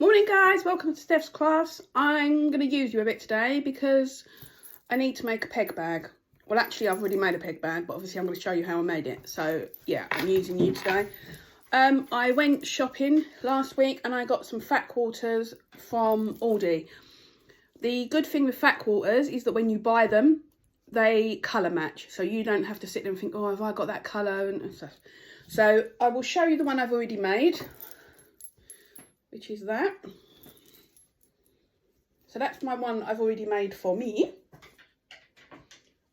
Morning guys, welcome to Steph's Crafts. I'm going to use you a bit today because I need to make a peg bag. Well, actually I've already made a peg bag, but obviously I'm going to show you how I made it. So yeah, I'm using you today. I went shopping last week and I got some fat quarters from Aldi. The good thing with fat quarters is that when you buy them, they colour match. So you don't have to sit there and think, oh, have I got that colour and stuff. So I will show you the one I've already made, which is that. So that's my one I've already made for me.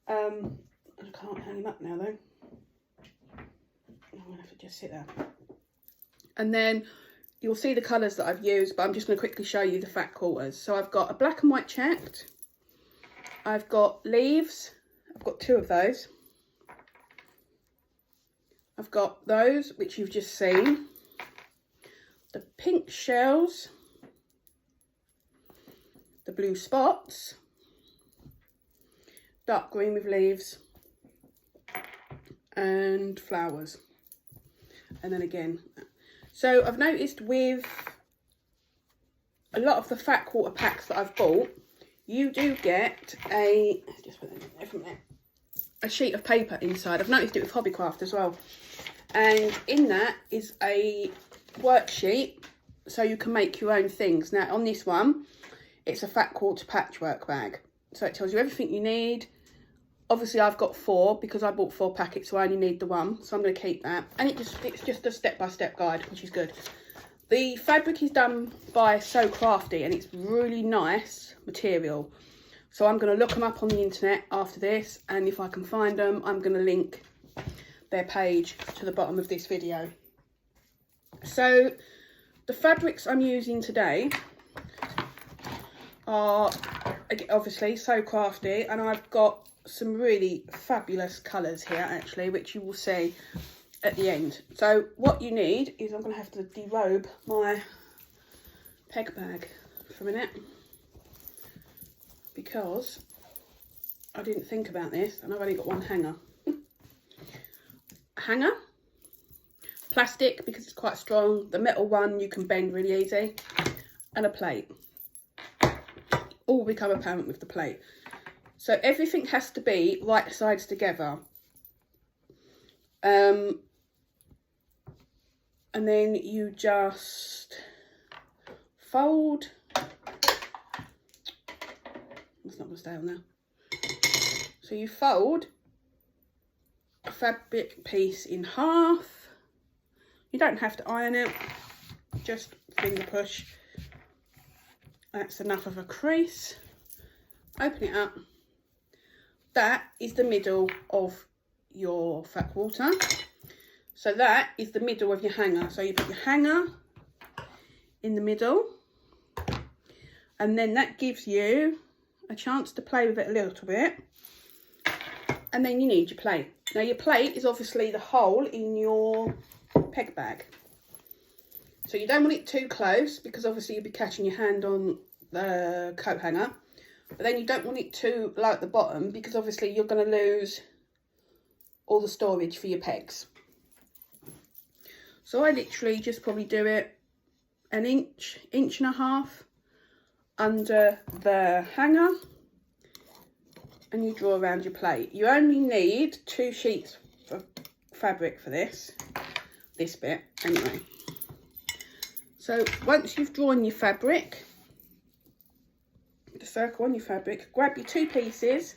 I can't hang him up now though. I'm gonna have to just sit there. And then you'll see the colours that I've used, but I'm just gonna quickly show you the fat quarters. So I've got a black and white checked. I've got leaves. I've got two of those. I've got those, which you've just seen. The pink shells, the blue spots, dark green with leaves, and flowers. And then again. So I've noticed with a lot of the fat quarter packs that I've bought, you do get a sheet of paper inside. I've noticed it with Hobbycraft as well. And in that is a worksheet so you can make your own things. Now on this one, it's a fat quarter patchwork bag. So it tells you everything you need. Obviously I've got 4 because I bought 4 packets, so I only need the one. So I'm going to keep that. And it's just a step-by-step guide, which is good. The fabric is done by So Crafty and it's really nice material. So I'm going to look them up on the internet after this, and if I can find them, I'm going to link their page to the bottom of this video. So the fabrics I'm using today are obviously So Crafty, and I've got some really fabulous colours here actually, which you will see at the end. So what you need is, I'm going to have to derobe my peg bag for a minute because I didn't think about this and I've only got one hanger. Hanger, plastic because it's quite strong, the metal one you can bend really easy, and a plate. All will become apparent with the plate. So everything has to be right sides together. And then you just fold. It's not going to stay on there. So you fold a fabric piece in half. You don't have to iron it, just finger push. That's enough of a crease. Open it up. That is the middle of your fat quarter. So that is the middle of your hanger. So you put your hanger in the middle, and then that gives you a chance to play with it a little bit. And then you need your plate. Now your plate is obviously the hole in your peg bag. So you don't want it too close because obviously you'll be catching your hand on the coat hanger. But then you don't want it too low at the bottom because obviously you're going to lose all the storage for your pegs. So I literally just probably do it an inch and a half under the hanger, and you draw around your plate. You only need 2 sheets of fabric for this bit anyway. So once you've drawn your fabric, the circle on your fabric, grab your 2 pieces,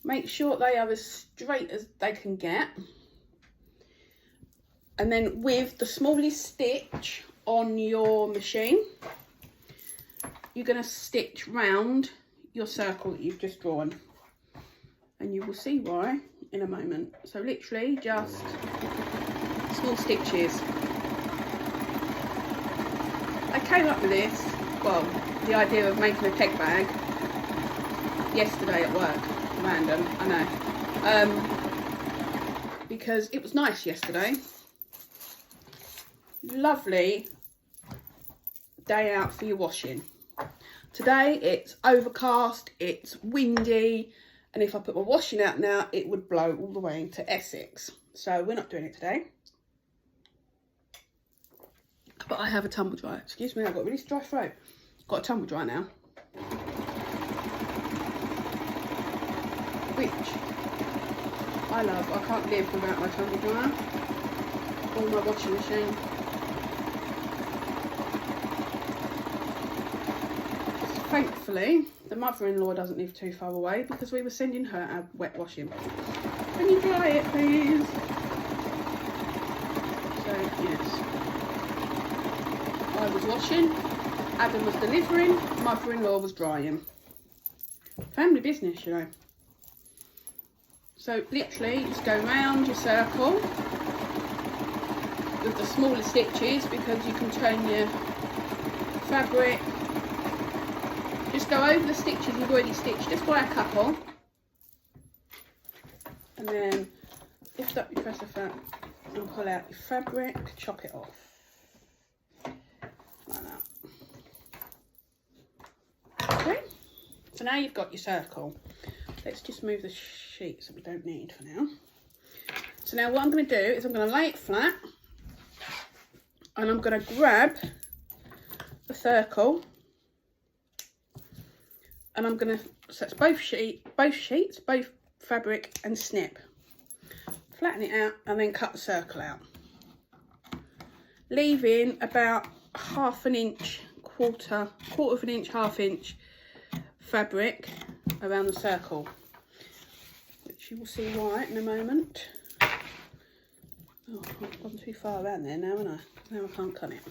make sure they are as straight as they can get, and then with the smallest stitch on your machine, you're going to stitch round your circle that you've just drawn, and you will see why in a moment. So literally just small stitches. I came up with this, well, the idea of making a peg bag yesterday at work. Random, I know. Because it was nice yesterday. Lovely day out for your washing. Today it's overcast, it's windy, and if I put my washing out now, it would blow all the way into Essex. So we're not doing it today. But I have a tumble dryer. Excuse me, I've got a really dry throat. Got a tumble dryer now. Which I love. I can't live without my tumble dryer or my washing machine. Thankfully, the mother-in-law doesn't live too far away because we were sending her our wet washing. Can you dry it, please? So, yes. I was washing, Adam was delivering, mother-in-law was drying. Family business, you know. So, literally, just go round your circle with the smaller stitches because you can turn your fabric. Just go over the stitches you've already stitched, just by a couple. And then lift up your presser foot and pull out your fabric, chop it off. Like that. Okay, so now you've got your circle. Let's just move the sheets that we don't need for now. So now what I'm going to do is I'm going to lay it flat. And I'm going to grab the circle. And I'm going to, so it's both sheets, both fabric and snip. Flatten it out and then cut the circle out. Leaving about half an inch, quarter of an inch, half inch fabric around the circle. Which you will see why in a moment. Oh, I've gone too far around there now, haven't I? Now I can't cut it.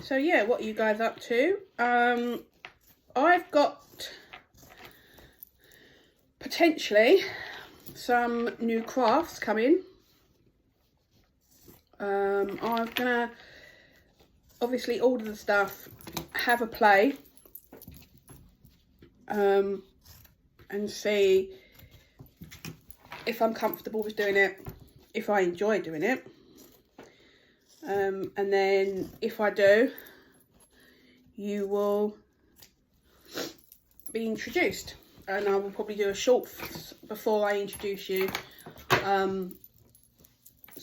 So yeah, what are you guys up to? I've got potentially some new crafts coming. I'm gonna obviously order the stuff, have a play, and see if I'm comfortable with doing it, if I enjoy doing it, and then if I do, you will be introduced, and I will probably do a short before I introduce you, so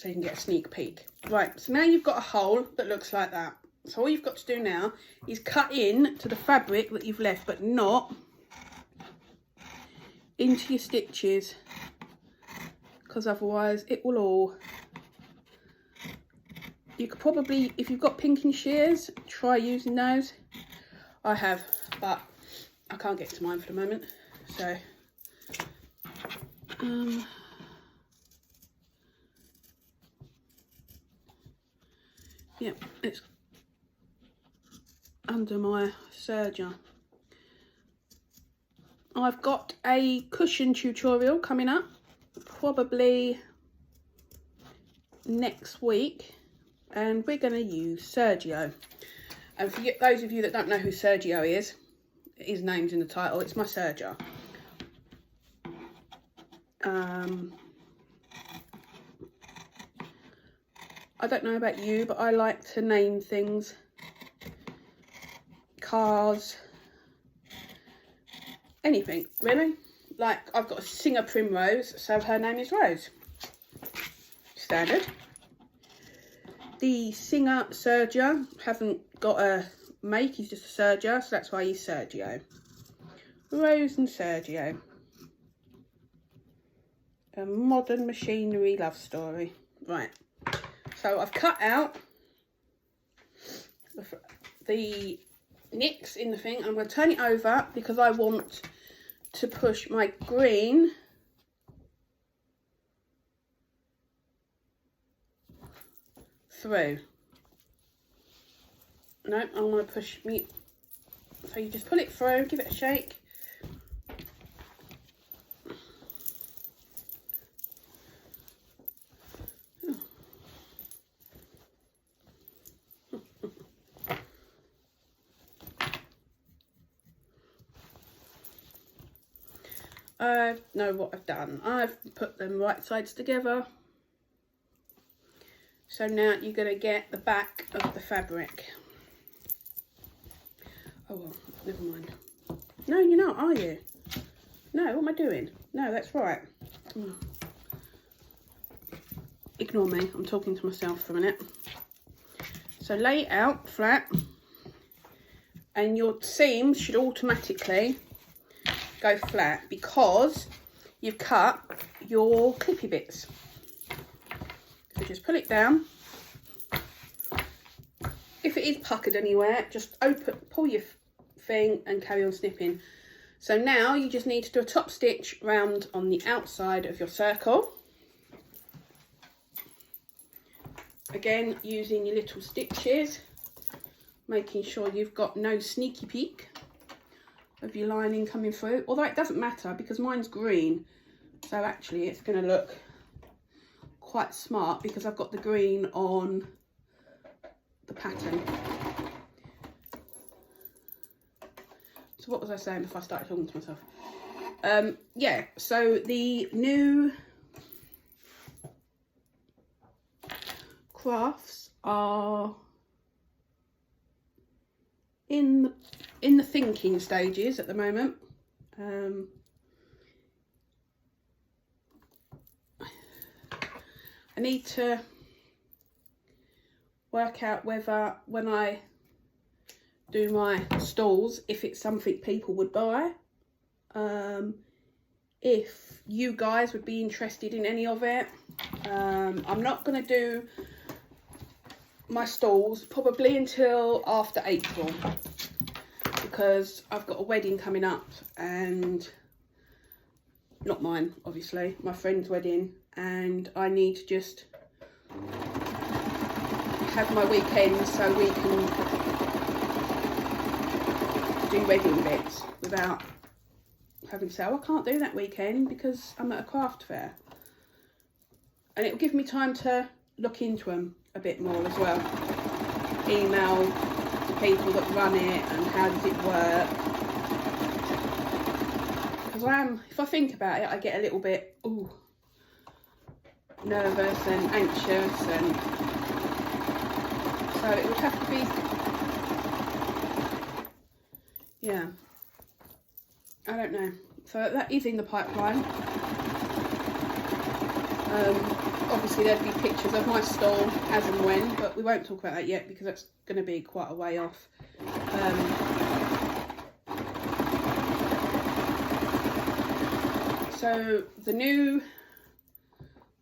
you can get a sneak peek. Right, so now you've got a hole that looks like that. So all you've got to do now is cut in to the fabric that you've left, but not into your stitches, because otherwise it will all, you could probably, if you've got pinking shears, try using those. I have, but I can't get to mine for the moment, so yeah, it's under my serger. I've got a cushion tutorial coming up, probably next week, and we're going to use Sergio. And for those of you that don't know who Sergio is, his name's in the title, it's my serger. I don't know about you, but I like to name things. Cars, anything really. Like I've got a singer Primrose, so her name is Rose. Standard. The singer Sergio hasn't got a make, he's just a serger, so that's why he's Sergio. Rose and Sergio. A modern machinery love story. Right, so I've cut out the nicks in the thing. I'm going to turn it over because I want to push my green through. No, I want to push me. So you just pull it through, give it a shake. I know what I've done. I've put them right sides together. So now you're going to get the back of the fabric. Oh well, never mind. No, you're not, are you? No, what am I doing? No, that's right. Oh. Ignore me, I'm talking to myself for a minute. So lay it out flat, and your seams should automatically go flat because you've cut your clippy bits. So just pull it down. If it is puckered anywhere, just pull your thing and carry on snipping. So now you just need to do a top stitch round on the outside of your circle. Again, using your little stitches, making sure you've got no sneaky peek of your lining coming through. Although it doesn't matter because mine's green, so actually it's going to look quite smart because I've got the green on the pattern. So what was I saying before I started talking to myself? Yeah, so the new crafts are in the thinking stages at the moment. I need to work out whether when I do my stalls, if it's something people would buy, if you guys would be interested in any of it. I'm not going to do my stalls probably until after April because I've got a wedding coming up, and not mine obviously, my friend's wedding, and I need to just have my weekends so we can do wedding bits without having to say, oh, I can't do that weekend because I'm at a craft fair. And it will give me time to look into them a bit more as well. Email the people that run it and how does it work. Because if I think about it, I get a little bit nervous and anxious, and so it would have to be, yeah, I don't know. So that is in the pipeline. Obviously there'd be pictures of my stall as and when, but we won't talk about that yet because that's going to be quite a way off. So the new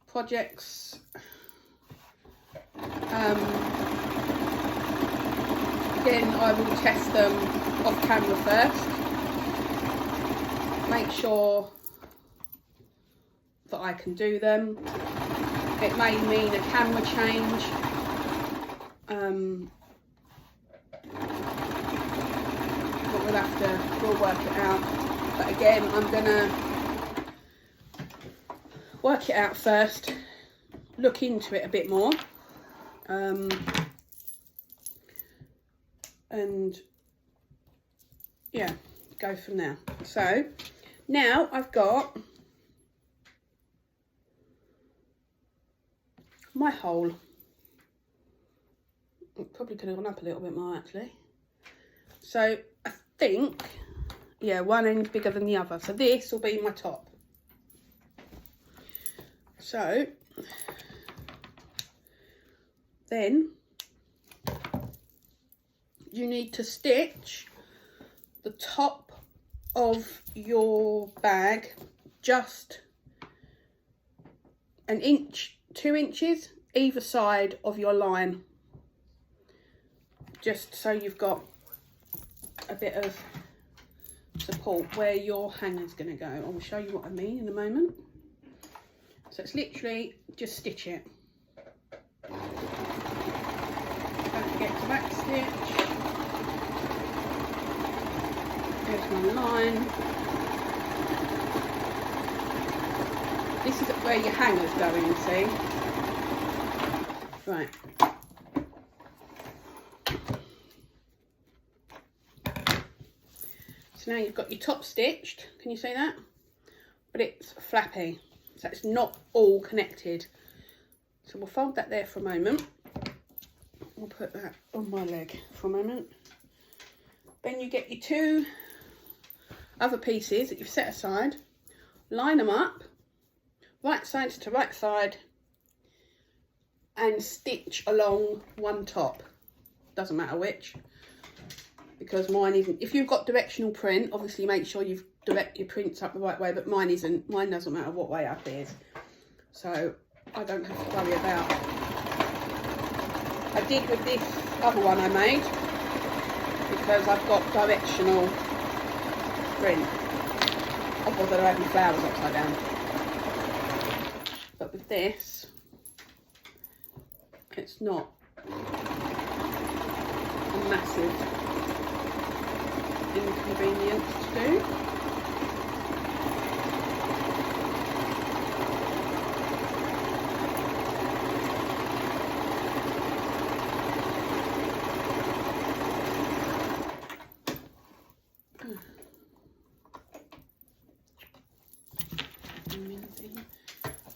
projects, again, I will test them off camera first, make sure that I can do them. It may mean a camera change, but we'll work it out. But again, I'm gonna work it out first, look into it a bit more, and yeah, go from there. So now I've got my hole. It probably could have gone up a little bit more actually. So I think, yeah, one end's bigger than the other. So this will be my top. So then you need to stitch the top of your bag just an inch, 2 inches either side of your line, just so you've got a bit of support where your hanger's going to go. I will show you what I mean in a moment. So it's literally just stitch it. Don't forget to back stitch. Here's my line. This is where your hanger's going, you see. Right. So now you've got your top stitched. Can you see that? But it's flappy, so it's not all connected. So we'll fold that there for a moment. We'll put that on my leg for a moment. Then you get your 2 other pieces that you've set aside, line them up, right side to right side, and stitch along one top. doesn't matter which, because mine isn't. If you've got directional print, obviously make sure you've direct your prints up the right way, but mine isn't. Mine doesn't matter what way up it is, so I don't have to worry about. I did with this other one I made, because I've got directional print. Otherwise I'd have my flowers upside down. But with this, it's not a massive inconvenience to do.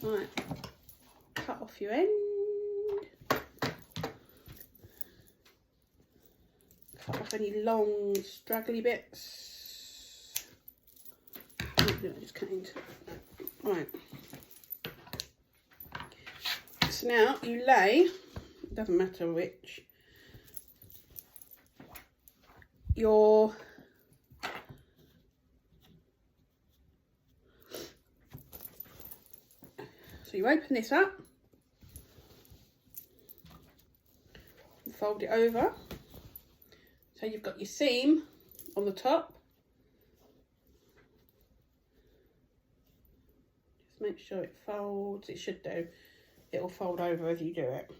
Right, cut off your end. Cut off any long straggly bits. Just cut into it. Right. So now you lay, it doesn't matter which, your so you open this up, and fold it over. So you've got your seam on the top. Just make sure it folds. It should do. It will fold over as you do it.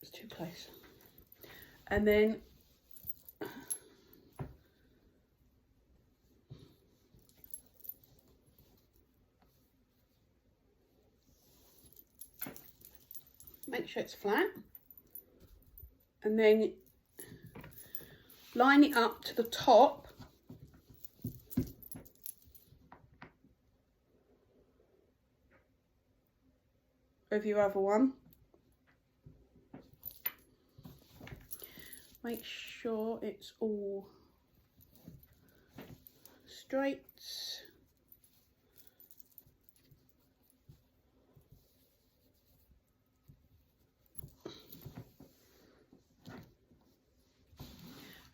It's too close. And then make sure it's flat, and then line it up to the top of your other one. Make sure it's all straight.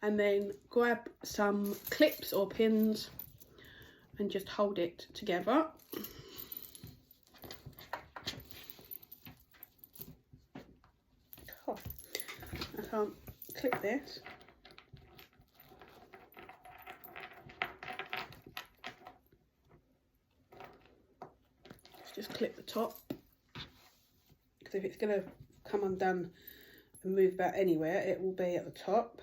And then grab some clips or pins and just hold it together. Oh, I can't clip this. Let's just clip the top, because if it's going to come undone and move about anywhere, it will be at the top.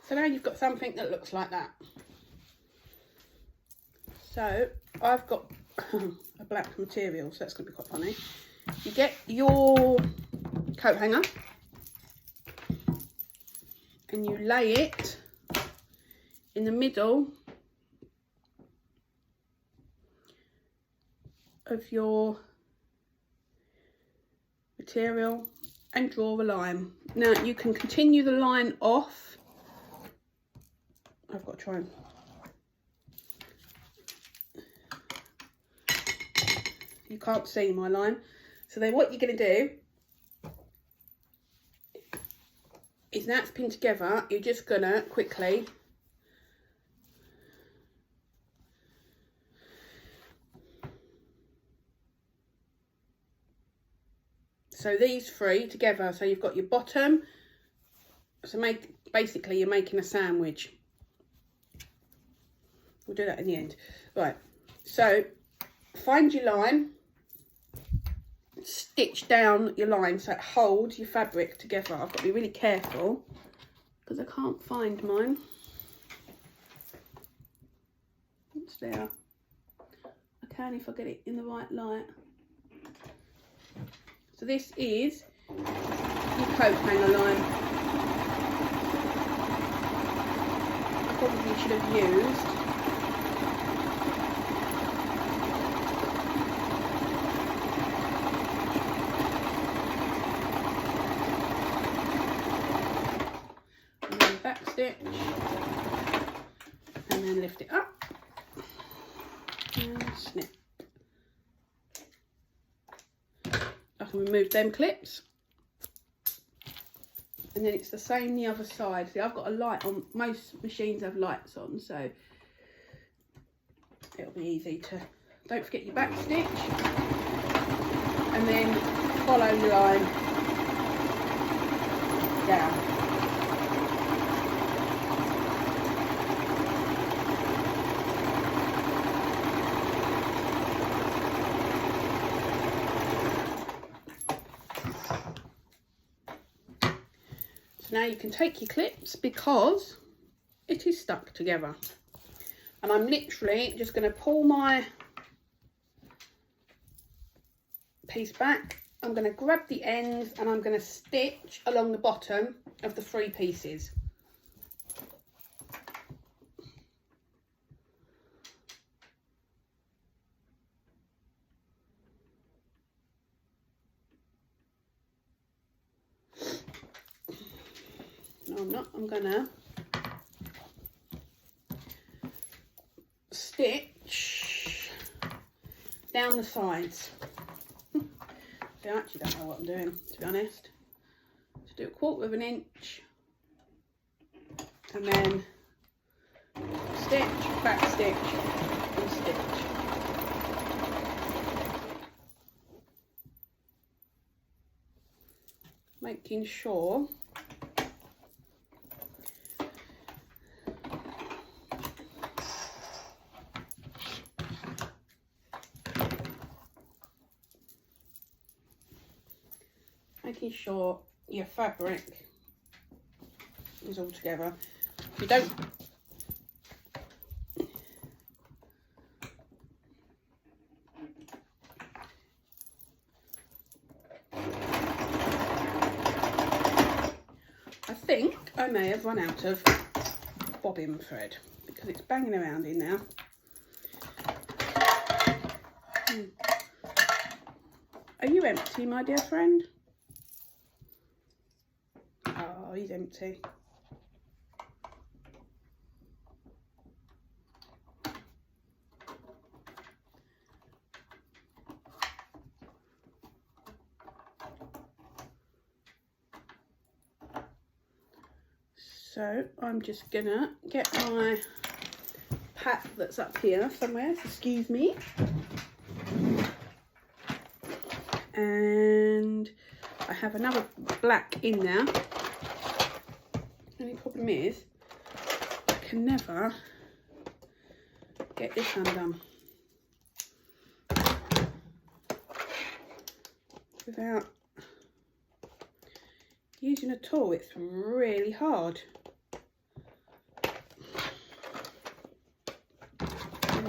So now you've got something that looks like that. So I've got a black material, so that's going to be quite funny. You get your coat hanger and you lay it in the middle of your material and draw a line. Now you can continue the line off. I've got to try and you can't see my line. So then what you're going to do is, that's pinned together, you're just going to quickly so these three together, so you've got your bottom, so basically you're making a sandwich. We'll do that in the end. Right, so find your line, stitch down your line so it holds your fabric together. I've got to be really careful because I can't find mine. It's there. I can if I get it in the right light. So this is your coat hanger line. I probably should have used back stitch and then lift it up and snip. I can remove them clips, and then it's the same the other side. See, I've got a light on, most machines have lights on, so it'll be easy to, don't forget your back stitch, and then follow the line down. So now you can take your clips because it is stuck together. And I'm literally just going to pull my piece back. I'm going to grab the ends and I'm going to stitch along the bottom of the 3 pieces. No, I'm not. I'm going to stitch down the sides. I actually don't know what I'm doing, to be honest. Just do 1/4 of an inch and then stitch, back stitch and stitch. Making sure your fabric is all together. If you don't, I think I may have run out of bobbin thread because it's banging around in now. Are you empty, my dear friend? Oh, he's empty. So I'm just gonna get my pack that's up here somewhere, excuse me. And I have another black in there. The only problem is I can never get this undone without using a tool. It's really hard.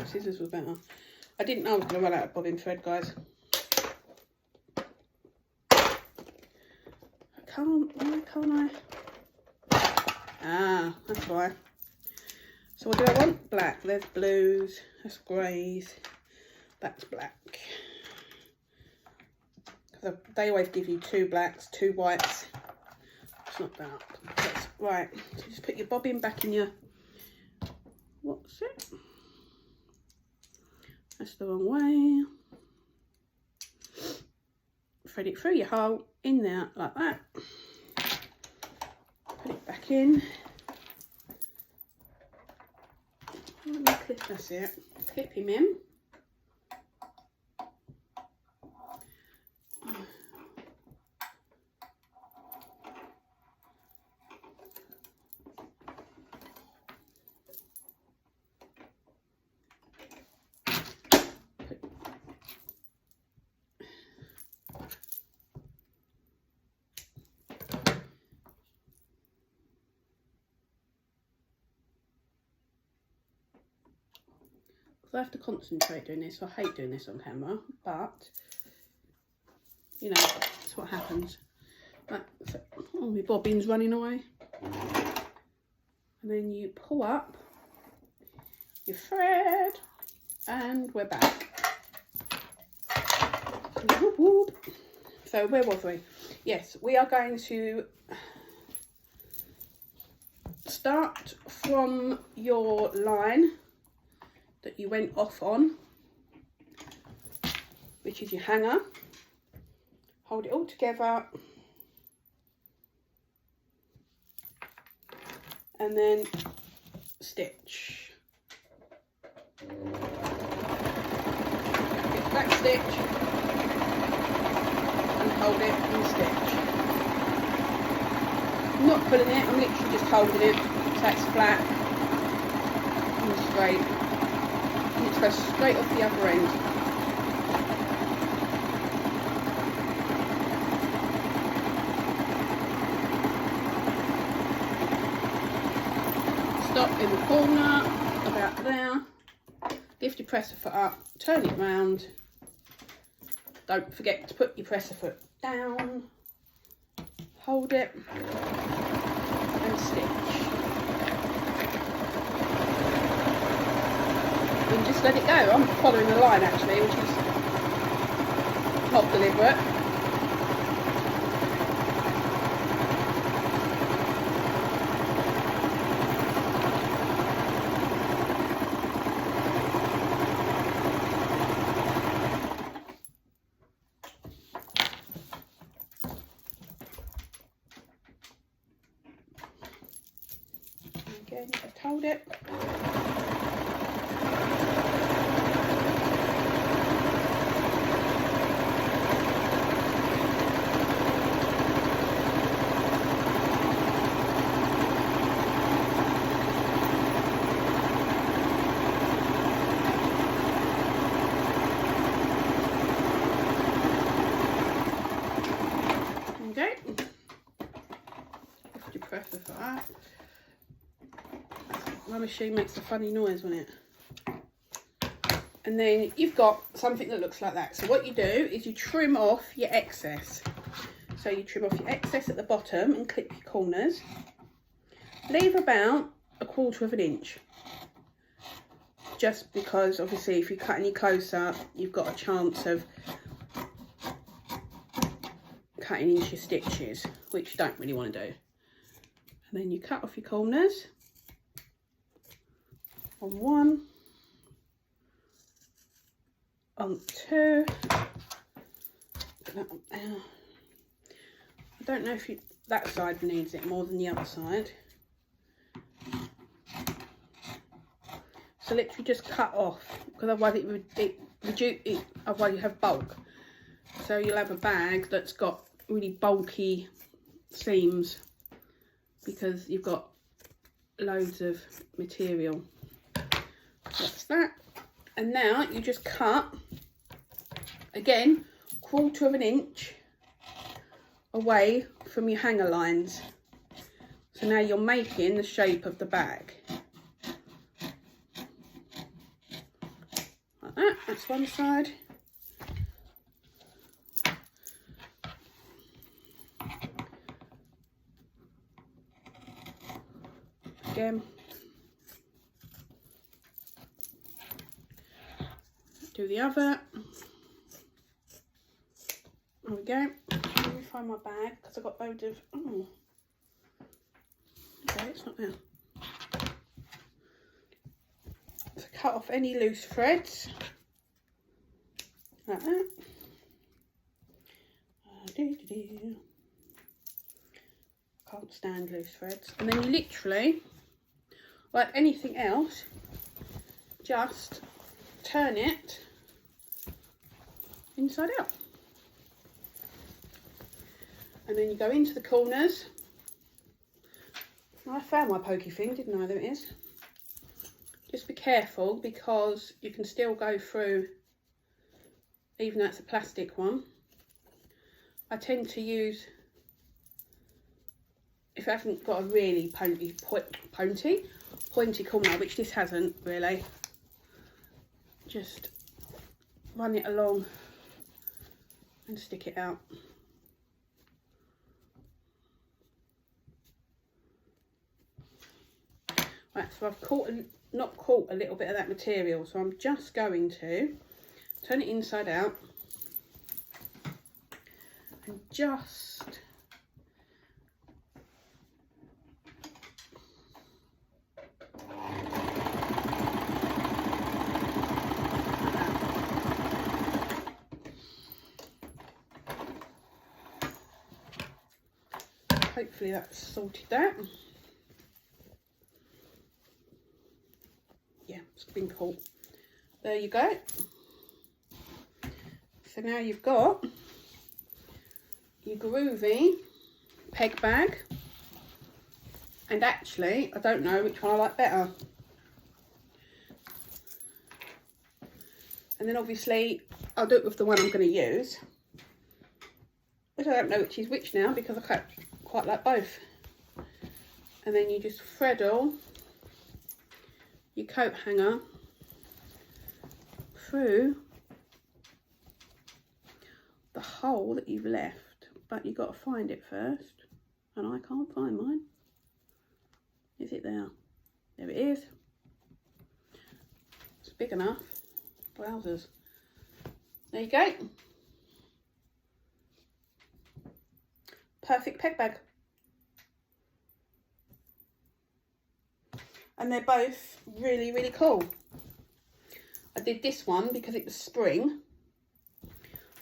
Scissors were better. I didn't know I was going to run out of bobbin thread, guys. Why can't I? Ah, that's why. So what do I want? Black. There's blues, that's greys, that's black. Because they always give you 2 blacks, 2 whites. It's not that. That's right. So just put your bobbin back in your, what's it? That's the wrong way. Thread it through your hole in there like that. Put it back in. Let me clip, that's it. Clip him in. I have to concentrate doing this. I hate doing this on camera, but you know, that's what happens. Right, so, oh, my bobbin's running away. And then you pull up your thread, and we're back. Whoop, whoop. So where was we? Yes, we are going to start from your line that you went off on, which is your hanger. Hold it all together and then stitch. Get back stitch and hold it and stitch. I'm not pulling it, I'm literally just holding it so it's flat and straight. And it goes straight off the other end. Stop in the corner, about there. Lift your presser foot up, turn it round. Don't forget to put your presser foot down. Hold it and stitch. And just let it go. I'm following the line actually, which is not deliberate. Again, just hold it. Okay. Lift your presser for that. My machine makes a funny noise when it. And then you've got something that looks like that. So what you do is you trim off your excess. So you trim off your excess at the bottom and clip your corners. Leave about 1/4 of an inch. Just because obviously if you cut any closer, you've got a chance of cutting into your stitches, which you don't really want to do. And then you cut off your corners. On 1, on 2, put that up there. I don't know if that side needs it more than the other side. So literally just cut off, because otherwise otherwise you have bulk. So you'll have a bag that's got really bulky seams because you've got loads of material. That's that. And now you just cut, again, 1/4 of an inch away from your hanger lines. So now you're making the shape of the bag. Like that, that's one side. Again. Do the other. There we go. Let me find my bag because I've got loads of. Oh, okay, it's not there. So cut off any loose threads like that. Can't stand loose threads. And then you literally, like anything else, just turn it inside out. And then you go into the corners. I found my pokey thing, didn't I? There it is. Just be careful because you can still go through, even though it's a plastic one. I tend to use, if I haven't got a really pointy corner, which this hasn't really, just run it along and stick it out. Right, so I've not caught a little bit of that material, so I'm just going to turn it inside out and just hopefully that's sorted that. Yeah, it's been cool. There you go. So now you've got your groovy peg bag. And actually, I don't know which one I like better. And then obviously, I'll do it with the one I'm going to use. Which I don't know which is which now, because I quite like both. And then you just threadle your coat hanger through the hole that you've left. But you've got to find it first. And I can't find mine. Is it there? There it is. It's big enough. Wowzers. There you go. Perfect peg bag. And they're both really, really cool. I did this one because it was spring.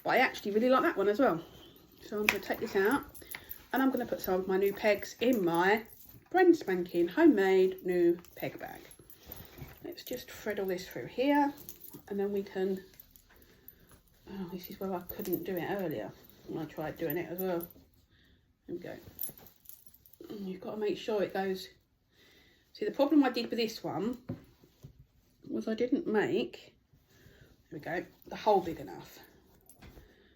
But I actually really like that one as well. So I'm going to take this out. And I'm going to put some of my new pegs in my brand spanking homemade new peg bag. Let's just threadle this through here. And then we can, oh, this is where I couldn't do it earlier. And I tried doing it as well. There we go. And you've got to make sure it goes. See, the problem I did with this one was I didn't make, there we go, the hole big enough.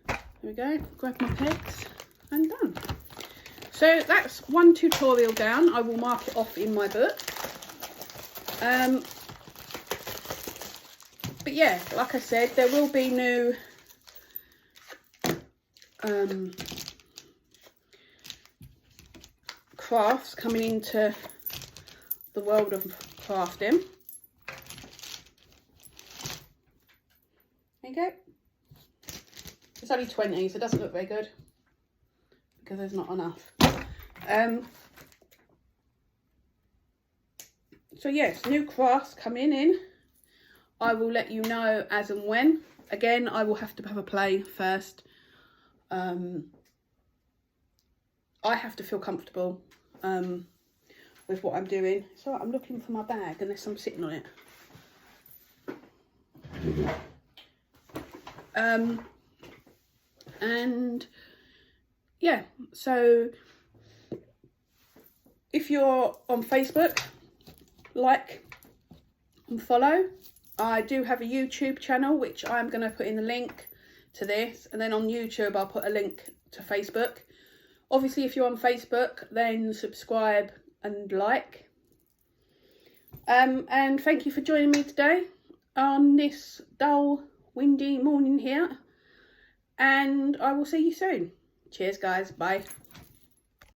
There we go, grab my pegs and done. So that's one tutorial down. I will mark it off in my book. But yeah, like I said, there will be new crafts coming into the world of crafting. There you go. It's only 20, so it doesn't look very good because there's not enough. So yes, new crafts coming in. I will let you know as and when. Again, I will have to have a play first. I have to feel comfortable with what I'm doing. So I'm looking for my bag unless I'm sitting on it. And yeah, so if you're on Facebook, like and follow. I do have a YouTube channel which I'm going to put in the link to this, and then on YouTube I'll put a link to Facebook. Obviously if you're on Facebook, then subscribe and like. And thank you for joining me today on this dull, windy morning here, and I will see you soon. Cheers guys, bye.